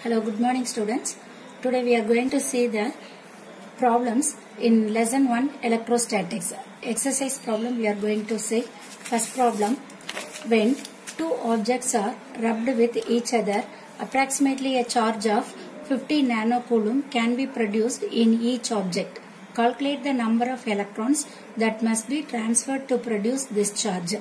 Hello, good morning students. Today we are going to see the problems in lesson 1 electrostatics. Exercise problem we are going to see. First problem, when two objects are rubbed with each other, approximately a charge of 50 nanocoulomb can be produced in each object. Calculate the number of electrons that must be transferred to produce this charge.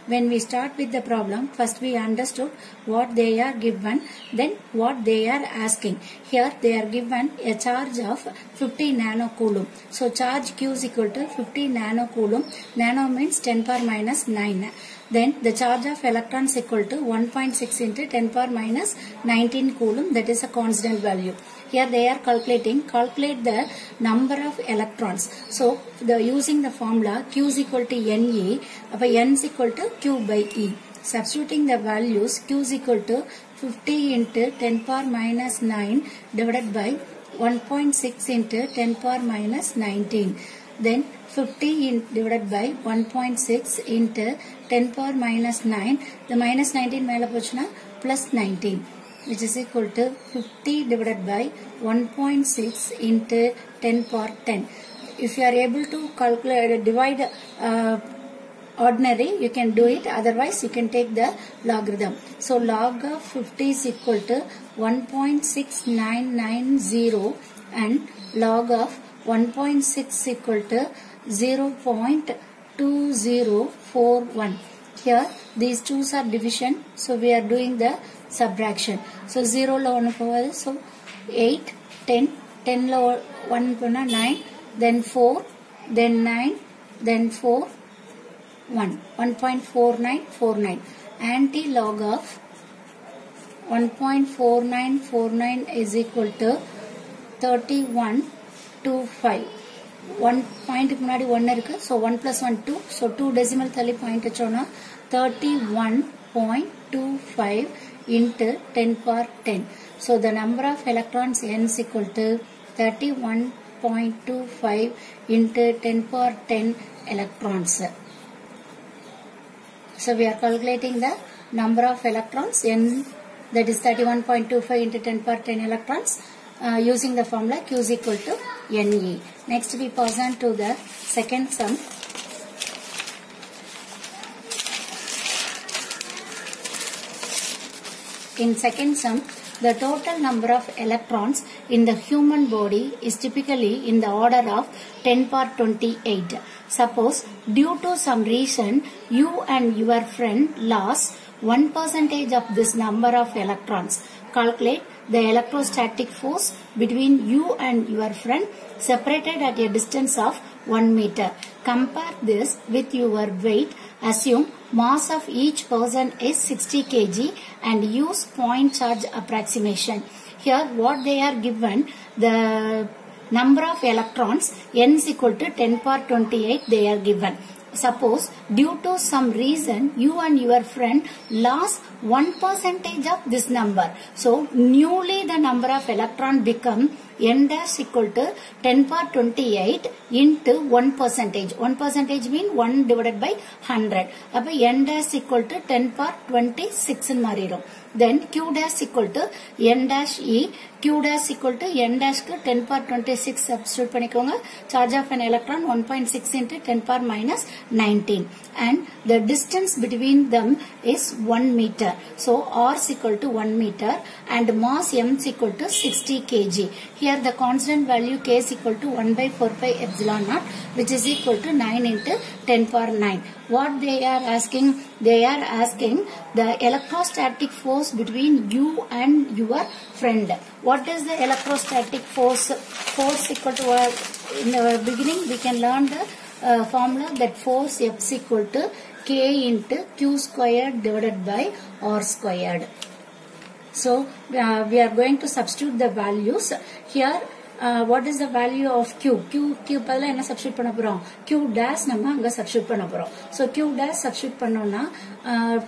When we start with the problem, first we understood what they are given, then what they are asking. Here they are given a charge of 50 nanocoulomb. So charge Q is equal to 50 nanocoulomb. Nano means 10 power minus 9. Then the charge of electrons equal to 1.6 into 10 power minus 19 coulomb, that is a constant value. Here they are calculate the number of electrons. So using the formula Q is equal to Ne, N is equal to Q by E. Substituting the values, Q is equal to 50 into 10 power minus 9 divided by 1.6 into 10 power minus 19. Then 50 divided by 1.6 into 10 power minus 9. The minus 19 mela pochuna plus 19, which is equal to 50 divided by 1.6 into 10 power 10. If you are able to calculate, divide ordinary, you can do it. Otherwise, you can take the logarithm. So log of 50 is equal to 1.6990 and log of 1.6 equal to 0.2041. Here these two are division, so we are doing the subtraction. So 0 lo 1 power, so 8, 10, 10 lo 1 puna 9, then 4, then 9, then 4, 1, 1.4949. Anti-log of 1.4949 is equal to 3125. 1 point முன்னாடி 1 இருக்கு, so 1 plus 1 2, so 2 decimal தள்ளி point வச்சோம்னா 31.25 into 10 power 10. So the number of electrons n is equal to 31.25 into 10 power 10 electrons. So we are calculating the number of electrons n, that is 31.25 into 10 power 10 electrons. Using the formula Q is equal to Ne. Next we pass on to the second sum. In second sum, the total number of electrons in the human body is typically in the order of 10 power 28. Suppose due to some reason you and your friend lost 1% of this number of electrons. Calculate the electrostatic force between you and your friend separated at a distance of 1 meter. Compare this with your weight. Assume mass of each person is 60 kg and use point charge approximation. Here what they are given, the number of electrons n is equal to 10 power 28 they are given. Suppose due to some reason you and your friend lost 1% of this number. So newly the number of electron become n dash equal to 10 power 28 into 1%. 1% mean 1 divided by 100. Appo n dash equal to 10 power 26 in marirum. Then Q dash equal to n dash E. Q dash equal to n dash to 10 power 26 substitute panikonga. Charge of an electron 1.6 into 10 power minus 19. And the distance between them is 1 meter. So R is equal to 1 meter and mass M is equal to 60 kg. Here the constant value K is equal to 1 by 4 pi epsilon naught, which is equal to 9 into 10 power 9. What they are asking? They are asking the electrostatic force between you and your friend. What is the electrostatic force? Force equal to, in the beginning we can learn the formula that force F is equal to K into Q squared divided by R squared. So we are going to substitute the values. Here what is the value of Q? Q பதிலா என்ன substitute பண்ண போறோம்? Q dash நம்ம அங்க substitute பண்ண போறோம். So Q dash substitute பண்ணோம்னா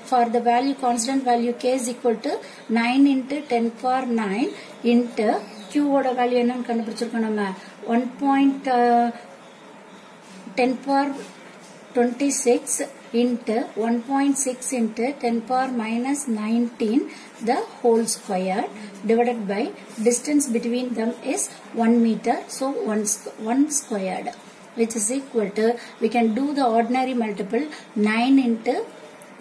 for the value, constant value K is equal to 9 into 10 power 9 into Q ஓட value என்னன்னு கண்டுபிடிச்சிருக்கோம் நம்ம 1.10 power 26 into 1.6 into 10 power minus 19 the whole square divided by distance between them is 1 meter, so 1 squared, which is equal to, we can do the ordinary multiple, 9 into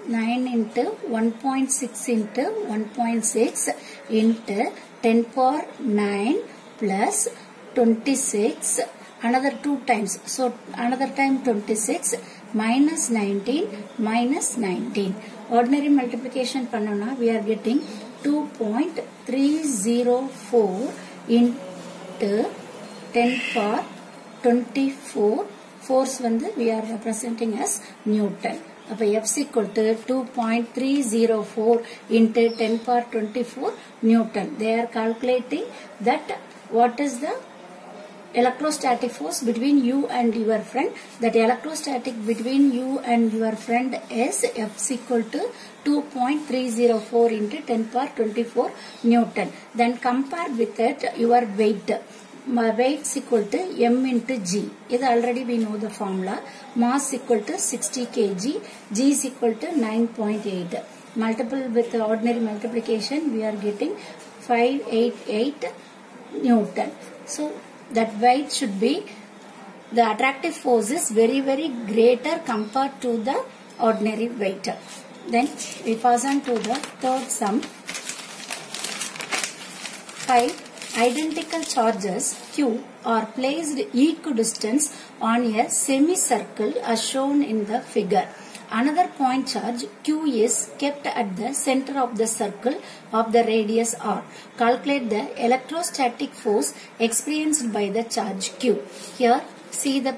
1.6 into 1.6 into 10 power 9 plus 26, another 2 times, so another time 26 minus 19. Ordinary multiplication pannona, we are getting 2.304 into 10 power 24. Force we are representing as Newton. F is equal to 2.304 into 10 power 24 Newton. They are calculating that what is the electrostatic force between you and your friend. That electrostatic between you and your friend is F is equal to 2.304 into 10 power 24 Newton. Then compare with it your weight. Weight is equal to M into G. This already we know the formula. Mass equal to 60 kg. G is equal to 9.8. Multiple with ordinary multiplication, we are getting 588 Newton. So that weight should be, the attractive force is very greater compared to the ordinary weight. Then we pass on to the third sum. 5 identical charges Q are placed equidistant on a semicircle as shown in the figure. Another point charge Q is kept at the center of the circle of the radius R. Calculate the electrostatic force experienced by the charge Q. Here see the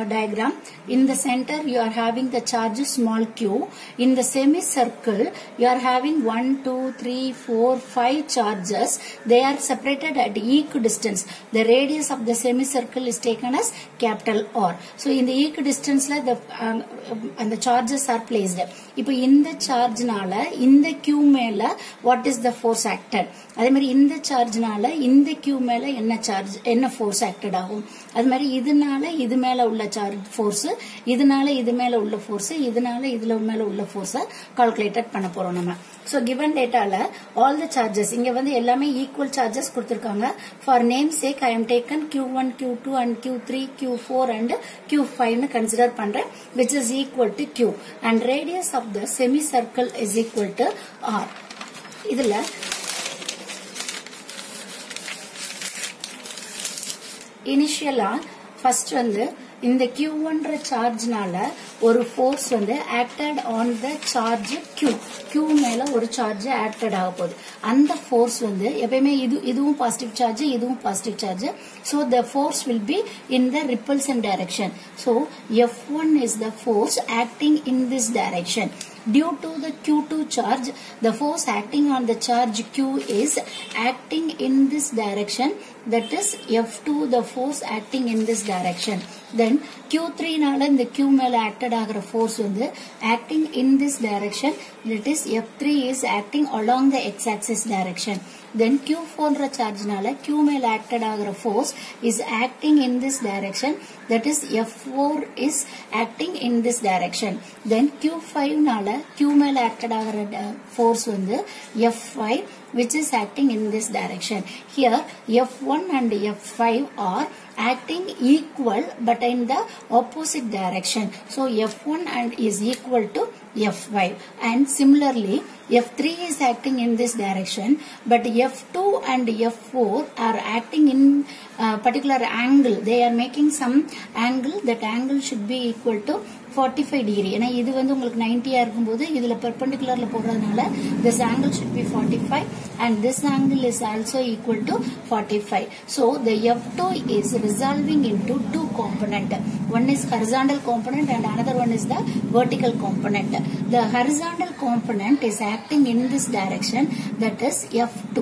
diagram. In the center you are having the charge small q. In the semicircle you are having 1, 2, 3, 4, 5 charges. They are separated at equidistance. The radius of the semicircle is taken as capital R. So in the equidistance the charges are placed. இப்போ இந்த சார்ஜ்னால இந்த Q மேல what is the force acted? அதே மாதிரி இந்த சார்ஜ்னால இந்த Q மேல என்ன force acted ஆகும்? அது மாதிரி இதனால இது மேல உள்ள சார்ஜ் force, இதனால இது மேல உள்ள force, இதனால இதுல மேல உள்ள force calculated பண்ண போறோம் நம்ம. So given dataல all the charges இங்க எல்லாமே equal charges கொடுத்திருக்காங்க. For name sake I am taken Q1, Q2 and Q3, Q4 and Q5 னு consider பண்றேன், which is equal to Q and radius of the semicircle is equal to R. இதுல initially first இந்த Q1 சார்ஜ்னால ஒரு force acted on the charge Q. Q மேல ஒரு charge acted ஆக போகுது. அந்த force எப்பவுமே இதுவும் positive charge, இதுவும் positive charge. So the force will be in the repulsion direction. So F1 is the force acting in this direction. Due to the Q2 charge, the force acting on the charge Q is acting in this direction. That is F2, the force acting in this direction. Then Q3 நால இந்த Q மேல acted ஆகிற force acting in this direction. That is F3 is acting along the x-axis direction. Then Q4 charge நால Q மேல acted ஆகிற force is acting in this direction. That is F4 is acting in this direction. Then Q5 நால Q மேல acted ஆகிற force F5, which is acting in this direction. Here F1 and F5 are acting equal but in the opposite direction. So F1 and is equal to F5 and similarly F3 is acting in this direction but F2 and F4 are acting in particular angle. They are making some angle. That angle should be equal to 45 degree. ஏனா இது உங்களுக்கு 90 இருக்கும்போது இதுல perpendicularல போறதுனால this angle should be 45 and this angle is also equal to 45. So the F2 is resolving into two component. One is horizontal component and another one is the vertical component. The horizontal component is acting in this direction, that is F2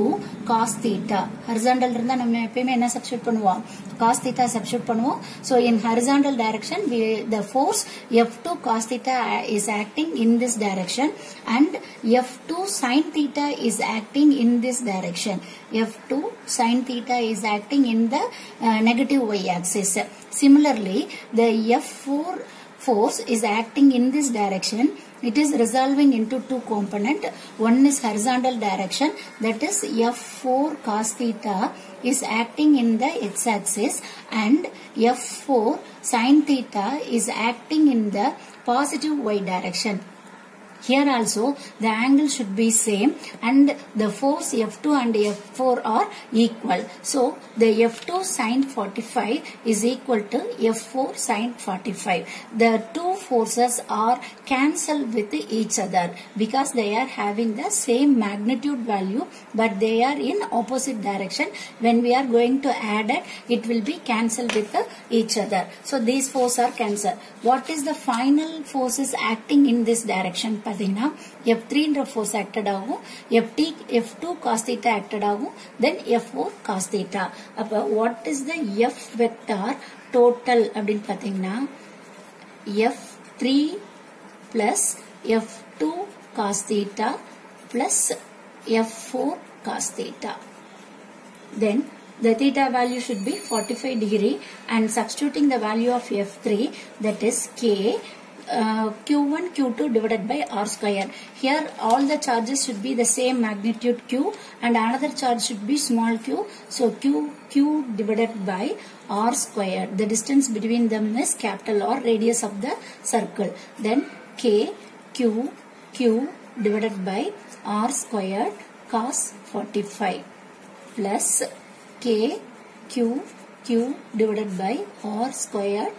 cos theta. Horizontal இருந்தா நம்ம எப்பவுமே என்ன substitute பண்ணுவோம்? Cos theta substitute பண்ணுவோம். So in horizontal direction the force F2 cos theta is acting in this direction and F2 sin theta is acting in this direction. F2 sin theta is acting in the negative y axis. Similarly, the F4 force is acting in this direction, it is resolving into two components. One is horizontal direction, that is F4 cos theta is acting in the x-axis, and F4 sin theta is acting in the positive y direction. Here also the angle should be same and the force F2 and F4 are equal. So the F2 sin 45 is equal to F4 sin 45. The two forces are cancelled with each other because they are having the same magnitude value but they are in opposite direction. When we are going to add it, it will be cancelled with each other. So these forces are cancelled. What is the final forces acting in this direction? F3 என்ற force acted ஆகும், F2 cos theta acted ஆகும், then F4 cos theta. அப்ப what is the F vector total அப்படினு பாத்தீங்கன்னா F3 plus F2 cos theta plus F4 cos theta. Then the theta value should be 45 degree and substituting the value of F3, that is K Q1 Q2 divided by R square. Here all the charges should be the same magnitude Q and another charge should be small q. So Q divided by R square. The distance between them is capital R, radius of the circle. Then K Q divided by R square cos 45 plus K Q divided by R square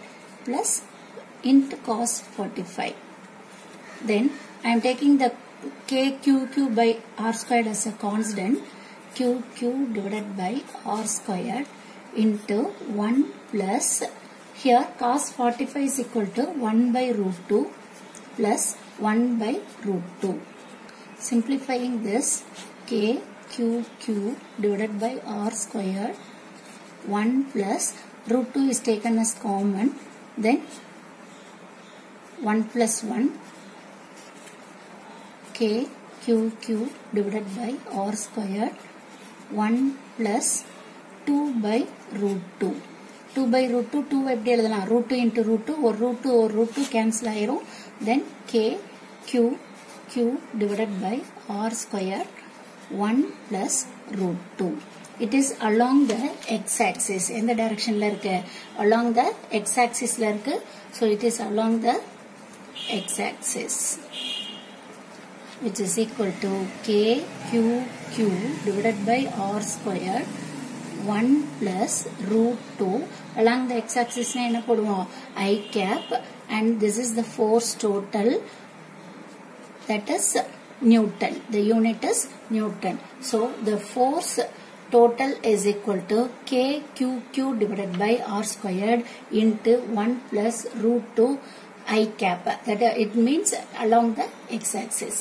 plus into cos 45. Then I am taking the Q by R squared as a constant. Q divided by R squared into 1 plus, here cos 45 is equal to 1 by root 2 plus 1 by root 2. Simplifying this, Q divided by R squared 1 plus root 2 is taken as common, then 1 plus 1 Q divided by R squared 1 plus 2 by root 2. 2 by root 2, 2 எப்படி எழுதலாம்? root 2 into root 2, or root 2 cancel ஆயிரும். Then Q divided by R squared 1 plus root 2. It is along the x-axis. In the direction la irukku? Along the x-axis la irukku. So it is along the x-axis, which is equal to Q divided by R squared 1 plus root 2. Along the x-axis na enna poduvom? I cap, and this is the force total, that is Newton. The unit is Newton. So the force total is equal to Q divided by R squared into 1 plus root 2 I cap. That it means along the x-axis.